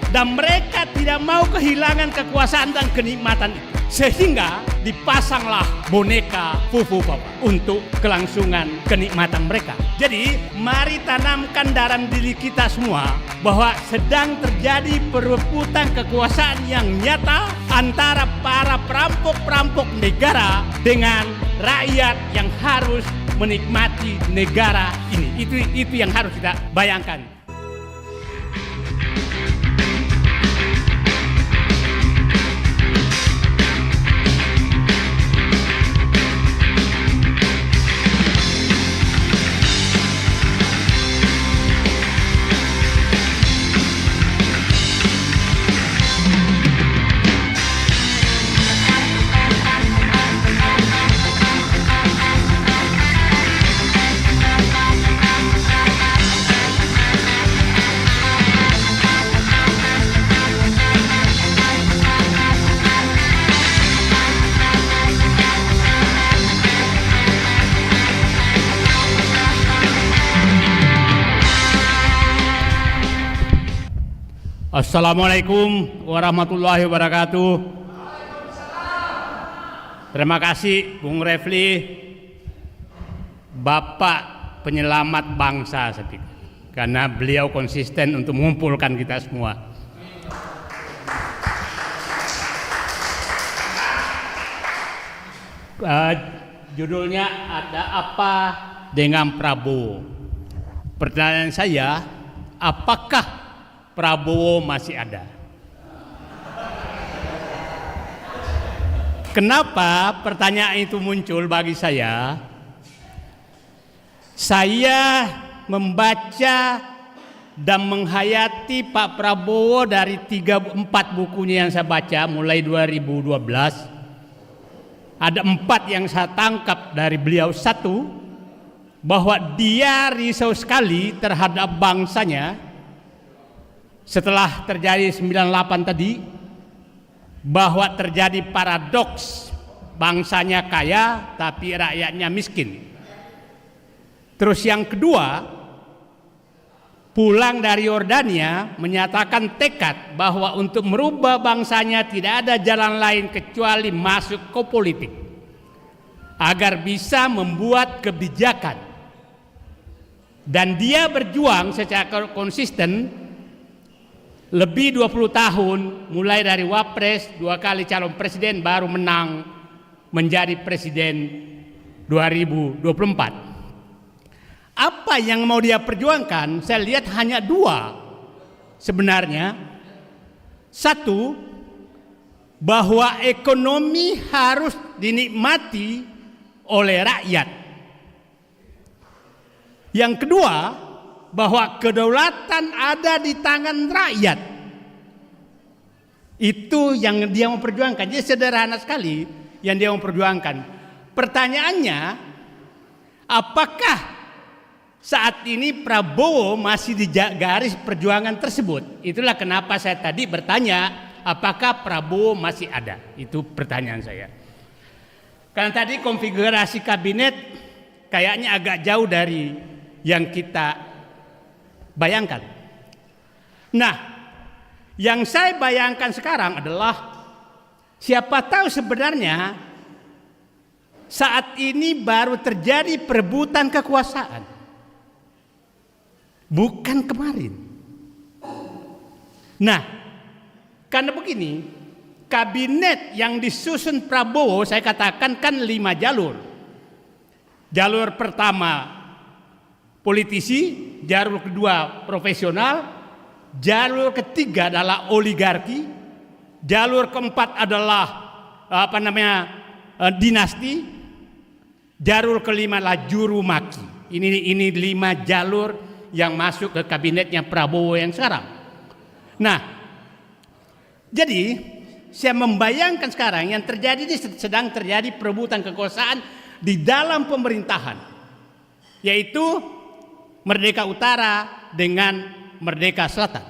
dan mereka tidak mau kehilangan kekuasaan dan kenikmatan itu. Sehingga dipasanglah boneka fufu papa untuk kelangsungan kenikmatan mereka. Jadi mari tanamkan dalam diri kita semua bahwa sedang terjadi perebutan kekuasaan yang nyata antara para perampok-perampok negara dengan rakyat yang harus menikmati negara ini. Itu yang harus kita bayangkan. Assalamualaikum warahmatullahi wabarakatuh. Terima kasih Bung Refli, Bapak penyelamat bangsa saya pikir, karena beliau konsisten untuk mengumpulkan kita semua. Judulnya ada apa dengan Prabowo. Pertanyaan saya, apakah Prabowo masih ada? Kenapa pertanyaan itu muncul bagi saya? Saya membaca dan menghayati Pak Prabowo dari 3-4 bukunya yang saya baca mulai 2012. Ada 4 yang saya tangkap dari beliau. Satu, bahwa dia risau sekali terhadap bangsanya. Setelah terjadi 98 tadi, bahwa terjadi paradoks bangsanya kaya tapi rakyatnya miskin. Terus yang kedua, pulang dari Yordania menyatakan tekad bahwa untuk merubah bangsanya tidak ada jalan lain kecuali masuk ke politik agar bisa membuat kebijakan. Dan dia berjuang secara konsisten lebih 20 tahun, mulai dari Wapres, 2 kali calon presiden, baru menang menjadi presiden 2024. Apa yang mau dia perjuangkan? Saya lihat hanya 2 sebenarnya. Satu, bahwa ekonomi harus dinikmati oleh rakyat. Yang kedua, bahwa kedaulatan ada di tangan rakyat. Itu yang dia mau perjuangkan. Jadi sederhana sekali yang dia mau perjuangkan. Pertanyaannya, apakah saat ini Prabowo masih di garis perjuangan tersebut? Itulah kenapa saya tadi bertanya, apakah Prabowo masih ada? Itu pertanyaan saya. Karena tadi konfigurasi kabinet kayaknya agak jauh dari yang kita bayangkan. Nah, yang saya bayangkan sekarang adalah siapa tahu sebenarnya saat ini baru terjadi perebutan kekuasaan, bukan kemarin. Nah, karena begini, kabinet yang disusun Prabowo saya katakan kan 5 jalur. Jalur pertama politisi, jalur kedua profesional, jalur ketiga adalah oligarki, jalur keempat adalah dinasti, jalur kelima adalah juru maki. Ini 5 jalur yang masuk ke kabinetnya Prabowo yang sekarang. Nah, jadi saya membayangkan sekarang yang terjadi ini sedang terjadi perebutan kekuasaan di dalam pemerintahan, yaitu Merdeka Utara dengan Merdeka Selatan.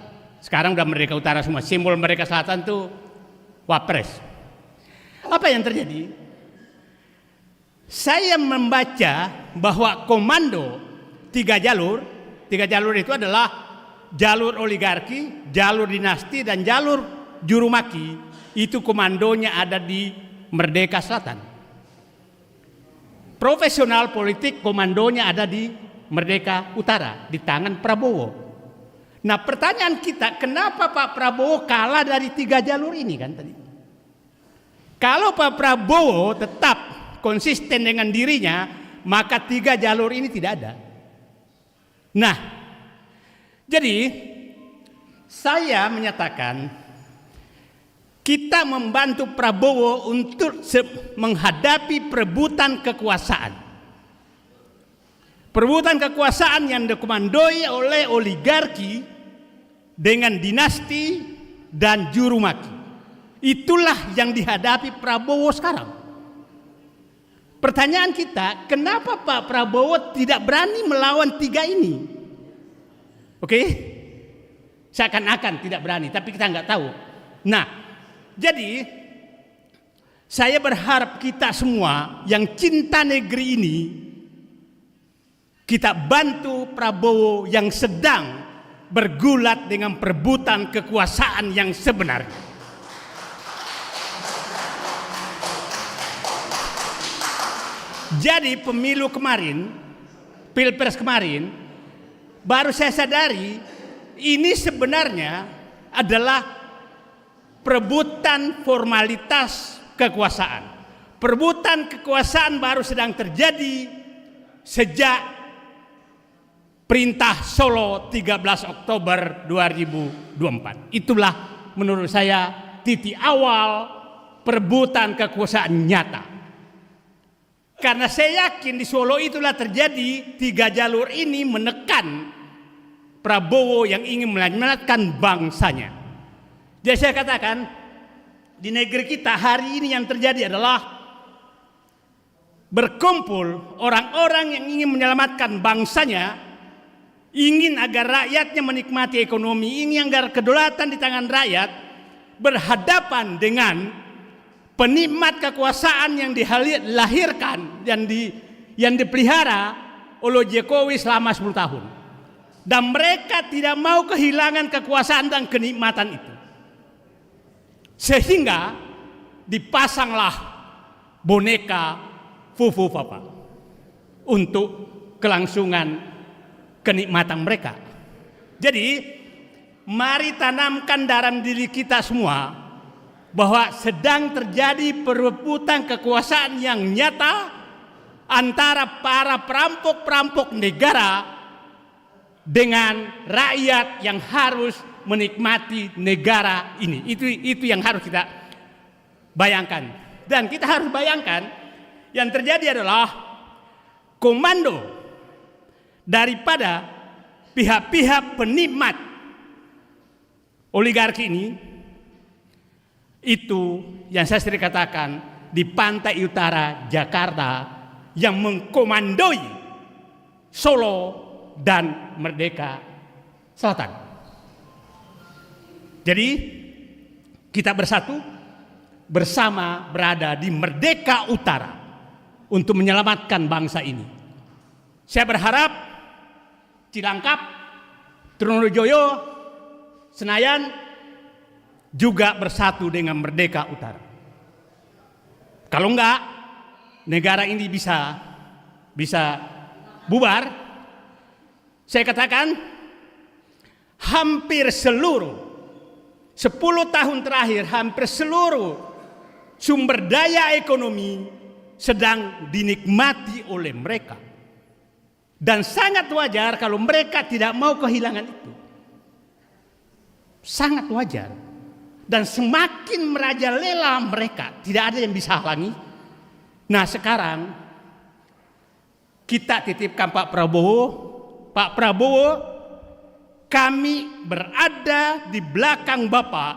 Sekarang udah Merdeka Utara semua. Simbol Merdeka Selatan itu Wapres. Apa yang terjadi? Saya membaca bahwa komando 3 jalur itu adalah jalur oligarki, jalur dinasti, dan jalur jurumaki itu komandonya ada di Merdeka Selatan. Profesional politik komandonya ada di Merdeka Utara, di tangan Prabowo. Nah, pertanyaan kita, kenapa Pak Prabowo kalah dari 3 jalur ini kan tadi? Kalau Pak Prabowo tetap konsisten dengan dirinya, maka 3 jalur ini tidak ada. Nah, jadi saya menyatakan kita membantu Prabowo untuk menghadapi perebutan kekuasaan. Perebutan kekuasaan yang dikomandoi oleh oligarki dengan dinasti dan jurumaki. Itulah yang dihadapi Prabowo sekarang. Pertanyaan kita, kenapa Pak Prabowo tidak berani melawan 3 ini? Oke? Seakan-akan tidak berani, tapi kita nggak tahu. Nah, jadi saya berharap kita semua yang cinta negeri ini, kita bantu Prabowo yang sedang bergulat dengan perebutan kekuasaan yang sebenarnya. Jadi pemilu kemarin, pilpres kemarin, baru saya sadari ini sebenarnya adalah perebutan formalitas kekuasaan. Perebutan kekuasaan baru sedang terjadi sejak Perintah Solo 13 Oktober 2024. Itulah menurut saya titik awal perebutan kekuasaan nyata. Karena saya yakin di Solo itulah terjadi 3 jalur ini menekan Prabowo yang ingin menyelamatkan bangsanya. Jadi saya katakan di negeri kita hari ini yang terjadi adalah berkumpul orang-orang yang ingin menyelamatkan bangsanya, ingin agar rakyatnya menikmati ekonomi, ingin agar kedaulatan di tangan rakyat, berhadapan dengan penikmat kekuasaan yang dilahirkan, yang dipelihara oleh Jokowi selama 10 tahun. Dan mereka tidak mau kehilangan kekuasaan dan kenikmatan itu. Sehingga dipasanglah boneka Fufu Papa untuk kelangsungan kenikmatan mereka. Jadi mari tanamkan dalam diri kita semua bahwa sedang terjadi perebutan kekuasaan yang nyata antara para perampok-perampok negara dengan rakyat yang harus menikmati negara ini. Itu yang harus kita bayangkan. Dan kita harus bayangkan yang terjadi adalah komando daripada pihak-pihak penikmat oligarki ini, itu yang saya sering katakan di pantai utara Jakarta yang mengkomandoi Solo dan Merdeka Selatan. Jadi kita bersatu bersama berada di Merdeka Utara untuk menyelamatkan bangsa ini. Saya berharap Cilangkap, Trunojoyo, Senayan juga bersatu dengan Merdeka Utara. Kalau enggak, negara ini bisa bubar. Saya katakan hampir seluruh 10 tahun terakhir, hampir seluruh sumber daya ekonomi sedang dinikmati oleh mereka. Dan sangat wajar kalau mereka tidak mau kehilangan itu. Sangat wajar. Dan semakin merajalela mereka, tidak ada yang bisa halangi. Nah sekarang kita titipkan Pak Prabowo. Pak Prabowo, kami berada di belakang Bapak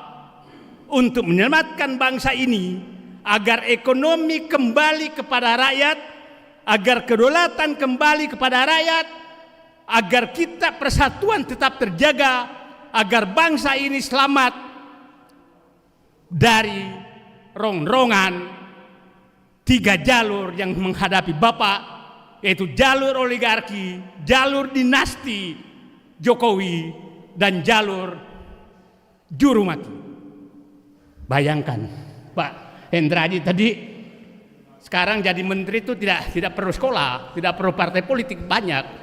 untuk menyelamatkan bangsa ini agar ekonomi kembali kepada rakyat, agar kedaulatan kembali kepada rakyat, agar kita persatuan tetap terjaga, agar bangsa ini selamat dari rongrongan 3 jalur yang menghadapi Bapak, yaitu jalur oligarki, jalur dinasti Jokowi, dan jalur juru mati. Bayangkan Pak Hendradi tadi, sekarang jadi menteri itu tidak perlu sekolah, tidak perlu partai politik banyak.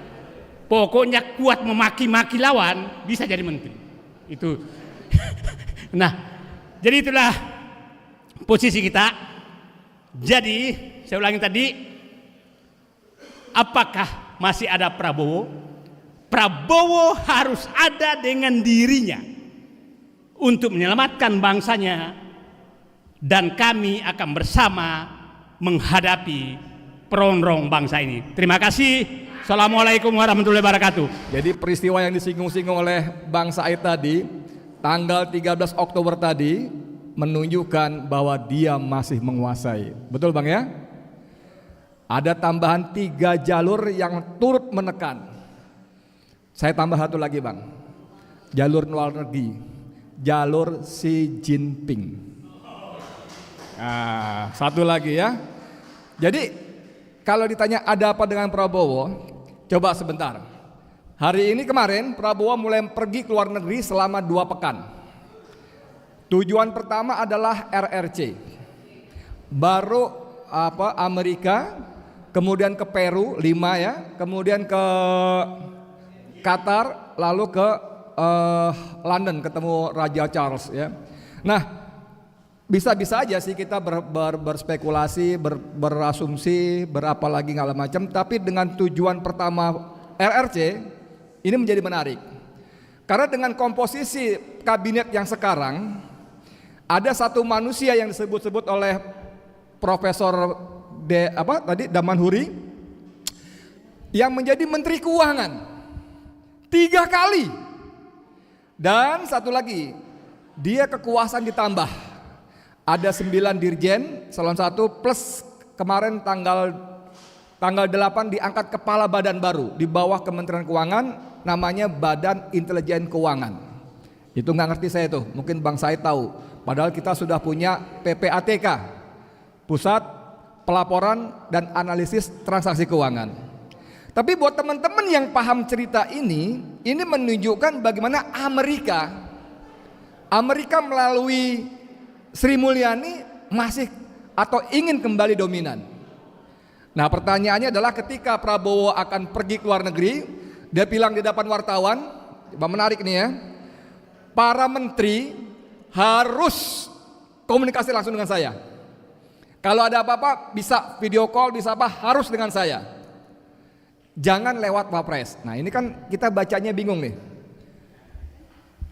Pokoknya kuat memaki-maki lawan bisa jadi menteri. Itu. Nah, jadi itulah posisi kita. Jadi saya ulangi tadi, apakah masih ada Prabowo? Prabowo harus ada dengan dirinya untuk menyelamatkan bangsanya, dan kami akan bersama menghadapi perongrong bangsa ini. Terima kasih. Assalamualaikum warahmatullahi wabarakatuh. Jadi peristiwa yang disinggung-singgung oleh Bang Said tadi, tanggal 13 Oktober tadi, menunjukkan bahwa dia masih menguasai. Betul Bang ya? Ada tambahan 3 jalur yang turut menekan. Saya tambah satu lagi Bang, jalur luar negeri, jalur Xi Jinping. Nah, satu lagi ya. Jadi kalau ditanya ada apa dengan Prabowo, coba sebentar. Hari ini kemarin Prabowo mulai pergi ke luar negeri selama 2 pekan. Tujuan pertama adalah RRC, baru Amerika, kemudian ke Peru 5 ya, kemudian ke Qatar, lalu ke London ketemu Raja Charles ya. Nah, bisa-bisa aja sih kita berspekulasi, berasumsi, berapa lagi segala macam, tapi dengan tujuan pertama RRC ini menjadi menarik. Karena dengan komposisi kabinet yang sekarang, ada satu manusia yang disebut-sebut oleh Profesor Damanhuri yang menjadi Menteri Keuangan 3 kali. Dan satu lagi, dia kekuasaan ditambah. Ada 9 dirjen, salon 1 plus kemarin tanggal 8 diangkat kepala badan baru di bawah Kementerian Keuangan, namanya Badan Intelijen Keuangan. Itu nggak ngerti saya tuh, mungkin Bang Said tahu. Padahal kita sudah punya PPATK, Pusat Pelaporan dan Analisis Transaksi Keuangan. Tapi buat teman-teman yang paham cerita ini menunjukkan bagaimana Amerika melalui Sri Mulyani masih atau ingin kembali dominan. Nah, pertanyaannya adalah ketika Prabowo akan pergi ke luar negeri, dia bilang di depan wartawan, menarik nih ya, para menteri harus komunikasi langsung dengan saya. Kalau ada apa-apa bisa video call, bisa apa, harus dengan saya. Jangan lewat Wapres. Nah, ini kan kita bacanya bingung nih.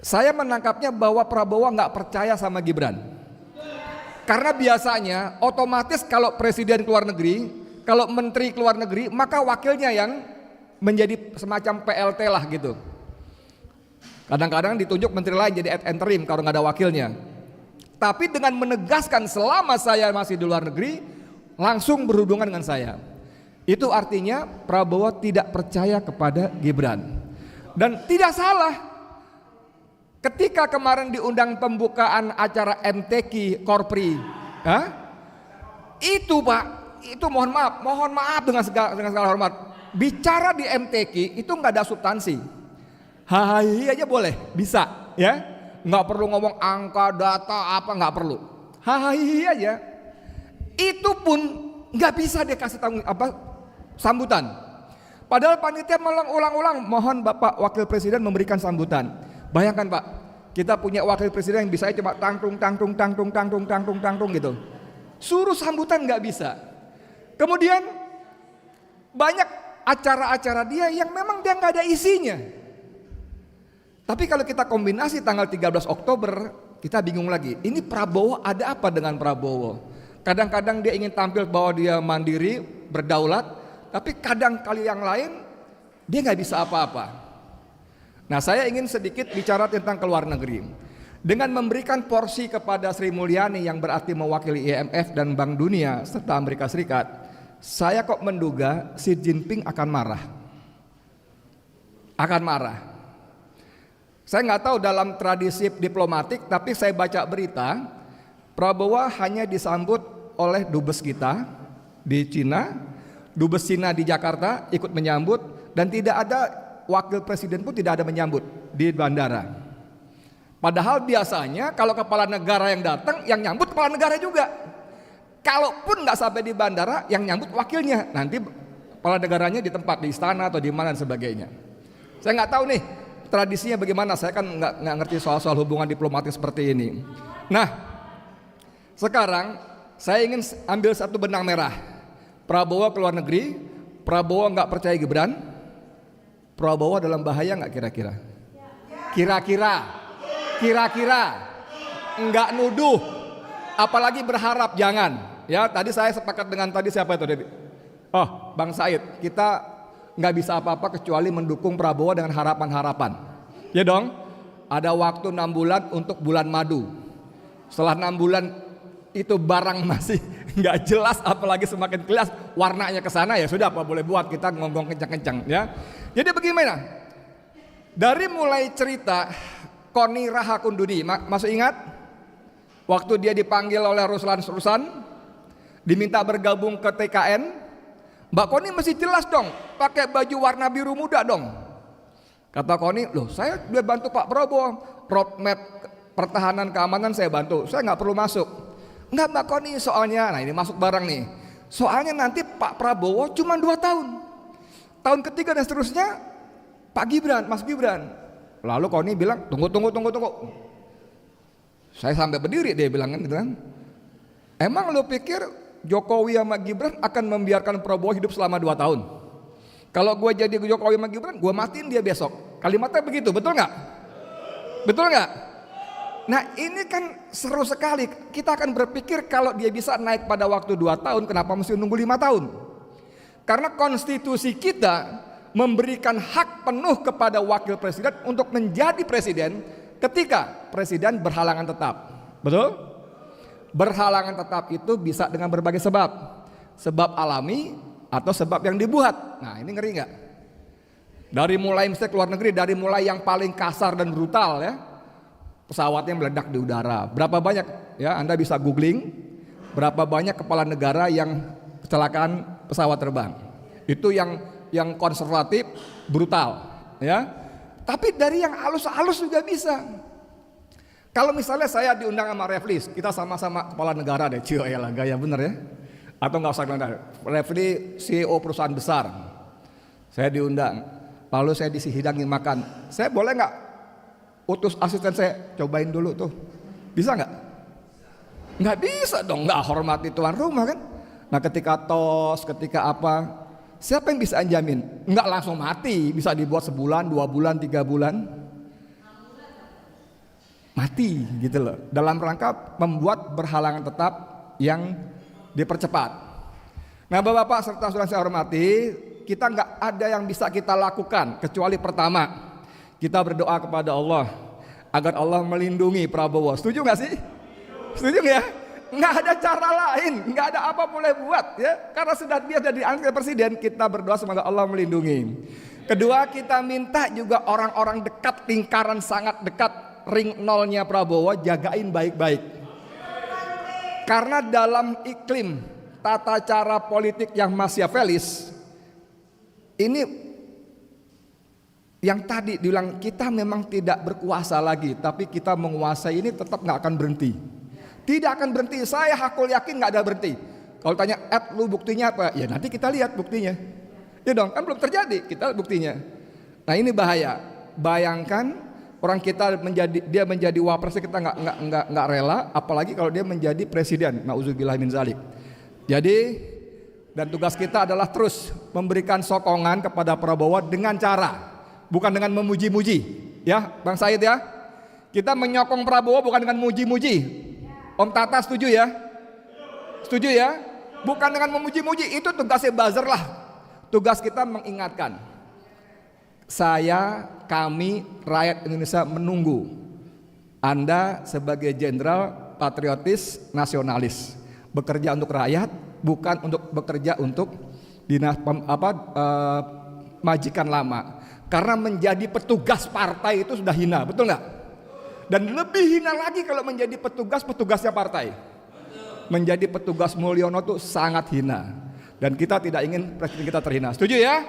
Saya menangkapnya bahwa Prabowo nggak percaya sama Gibran. Karena biasanya otomatis kalau presiden keluar negeri, kalau menteri keluar negeri, maka wakilnya yang menjadi semacam PLT lah gitu. Kadang-kadang ditunjuk menteri lain jadi ad interim kalau nggak ada wakilnya. Tapi dengan menegaskan selama saya masih di luar negeri, langsung berhubungan dengan saya. Itu artinya Prabowo tidak percaya kepada Gibran. Dan tidak salah. Ketika kemarin diundang pembukaan acara MTQ Korpri, itu Pak, itu mohon maaf dengan segala hormat. Bicara di MTQ itu nggak ada substansi. Hai aja boleh, bisa ya, nggak perlu ngomong angka, data apa, nggak perlu. Hai aja, itu pun nggak bisa dia kasih sambutan. Padahal panitia ulang-ulang, mohon Bapak Wakil Presiden memberikan sambutan. Bayangkan Pak, kita punya Wakil Presiden yang bisa cuma tangtung gitu. Suruh sambutan nggak bisa. Kemudian banyak acara-acara dia yang memang dia nggak ada isinya. Tapi kalau kita kombinasi tanggal 13 Oktober, kita bingung lagi. Ini Prabowo ada apa dengan Prabowo? Kadang-kadang dia ingin tampil bahwa dia mandiri, berdaulat, tapi kadang kali yang lain dia nggak bisa apa-apa. Nah, saya ingin sedikit bicara tentang ke luar negeri. Dengan memberikan porsi kepada Sri Mulyani yang berarti mewakili IMF dan Bank Dunia serta Amerika Serikat, saya kok menduga Xi Jinping akan marah. Saya nggak tahu dalam tradisi diplomatik, tapi saya baca berita, Prabowo hanya disambut oleh dubes kita di Cina, dubes Cina di Jakarta ikut menyambut, dan tidak ada wakil presiden pun tidak ada menyambut di bandara. Padahal biasanya kalau kepala negara yang datang, yang nyambut kepala negara juga. Kalaupun nggak sampai di bandara, yang nyambut wakilnya. Nanti kepala negaranya di tempat, di istana atau di mana dan sebagainya. Saya nggak tahu nih tradisinya bagaimana. Saya kan nggak ngerti soal hubungan diplomatik seperti ini. Nah, sekarang saya ingin ambil satu benang merah. Prabowo ke luar negeri, Prabowo nggak percaya Gibran. Prabowo dalam bahaya nggak kira-kira? Kira-kira nggak nuduh, apalagi berharap, jangan. Ya, tadi saya sepakat dengan tadi siapa itu Debbie? Oh, Bang Said. Kita nggak bisa apa-apa kecuali mendukung Prabowo dengan harapan-harapan. Ya dong. Ada waktu 6 bulan untuk bulan madu. Setelah 6 bulan itu barang masih nggak jelas, apalagi semakin jelas warnanya ke sana, ya sudah, apa boleh buat, kita ngomong kencang-kencang ya. Jadi bagaimana? Dari mulai cerita Koni Rahakunduni, masih ingat? Waktu dia dipanggil oleh Ruslan, diminta bergabung ke TKN, Mbak Koni mesti jelas dong, pakai baju warna biru muda dong. Kata Koni, loh saya udah bantu Pak Prabowo, roadmap pertahanan keamanan saya bantu, saya nggak perlu masuk. Enggak Mbak Koni, soalnya, nah ini masuk barang nih, soalnya nanti Pak Prabowo cuma 2 tahun. Tahun ketiga dan seterusnya Pak Gibran, Mas Gibran. Lalu Koni bilang, tunggu. Saya sampai berdiri, dia bilang kan gitu kan. Emang lu pikir Jokowi sama Gibran akan membiarkan Prabowo hidup selama 2 tahun? Kalau gue jadi Jokowi sama Gibran, gue matiin dia besok. Kalimatnya begitu, betul nggak? Betul nggak? Nah ini kan seru sekali. Kita akan berpikir kalau dia bisa naik pada waktu 2 tahun, kenapa mesti nunggu 5 tahun? Karena konstitusi kita memberikan hak penuh kepada wakil presiden untuk menjadi presiden ketika presiden berhalangan tetap. Betul? Berhalangan tetap itu bisa dengan berbagai sebab. Sebab alami atau sebab yang dibuat. Nah ini ngeri nggak? Dari mulai misalnya keluar negeri, dari mulai yang paling kasar dan brutal ya, pesawatnya meledak di udara. Berapa banyak ya, Anda bisa googling berapa banyak kepala negara yang kecelakaan pesawat terbang. Itu yang konservatif, brutal ya. Tapi dari yang halus-halus juga bisa. Kalau misalnya saya diundang sama Refli, kita sama-sama kepala negara deh, cio ya lah, gaya bener ya. Atau nggak usah bilang, Refli CEO perusahaan besar, saya diundang, lalu saya dihidangi makan, saya boleh nggak utus asisten saya cobain dulu tuh, bisa nggak? Nggak bisa dong, nggak hormati tuan rumah kan. Nah ketika tos, ketika apa, siapa yang bisa jamin? Nggak langsung mati, bisa dibuat sebulan, 2 bulan, 3 bulan. Mati gitu loh. Dalam rangka membuat berhalangan tetap yang dipercepat. Nah Bapak-Bapak serta saudara saya hormati, kita nggak ada yang bisa kita lakukan kecuali pertama, kita berdoa kepada Allah agar Allah melindungi Prabowo. Setuju nggak sih? Setuju nggak ya? Nggak ada cara lain, nggak ada apa boleh buat ya. Karena sudah dia jadi angkat presiden, kita berdoa semoga Allah melindungi. Kedua, kita minta juga orang-orang dekat, lingkaran sangat dekat, ring nolnya Prabowo, jagain baik-baik. Karena dalam iklim tata cara politik yang Machiavellis, ini yang tadi dibilang kita memang tidak berkuasa lagi, tapi kita menguasai ini tetap nggak akan berhenti. Tidak akan berhenti, saya hakul yakin nggak ada berhenti. Kalau tanya, lu buktinya apa? Ya nanti kita lihat buktinya. Ya dong, kan belum terjadi, kita lihat buktinya. Nah ini bahaya. Bayangkan orang kita menjadi wapres, kita nggak rela, apalagi kalau dia menjadi presiden. Nauzubillah min zalik. Jadi dan tugas kita adalah terus memberikan sokongan kepada Prabowo dengan cara, bukan dengan memuji-muji, ya Bang Said ya. Kita menyokong Prabowo bukan dengan muji-muji. Om Tata setuju ya? Setuju ya? Bukan dengan memuji-muji, itu tugasnya buzzer lah. Tugas kita mengingatkan. Saya, kami, rakyat Indonesia menunggu Anda sebagai jenderal patriotis, nasionalis, bekerja untuk rakyat, bukan untuk bekerja untuk dinas majikan lama. Karena menjadi petugas partai itu sudah hina, betul nggak? Dan lebih hina lagi kalau menjadi petugasnya partai. Menjadi petugas Mulyono itu sangat hina. Dan kita tidak ingin presiden kita terhina. Setuju ya?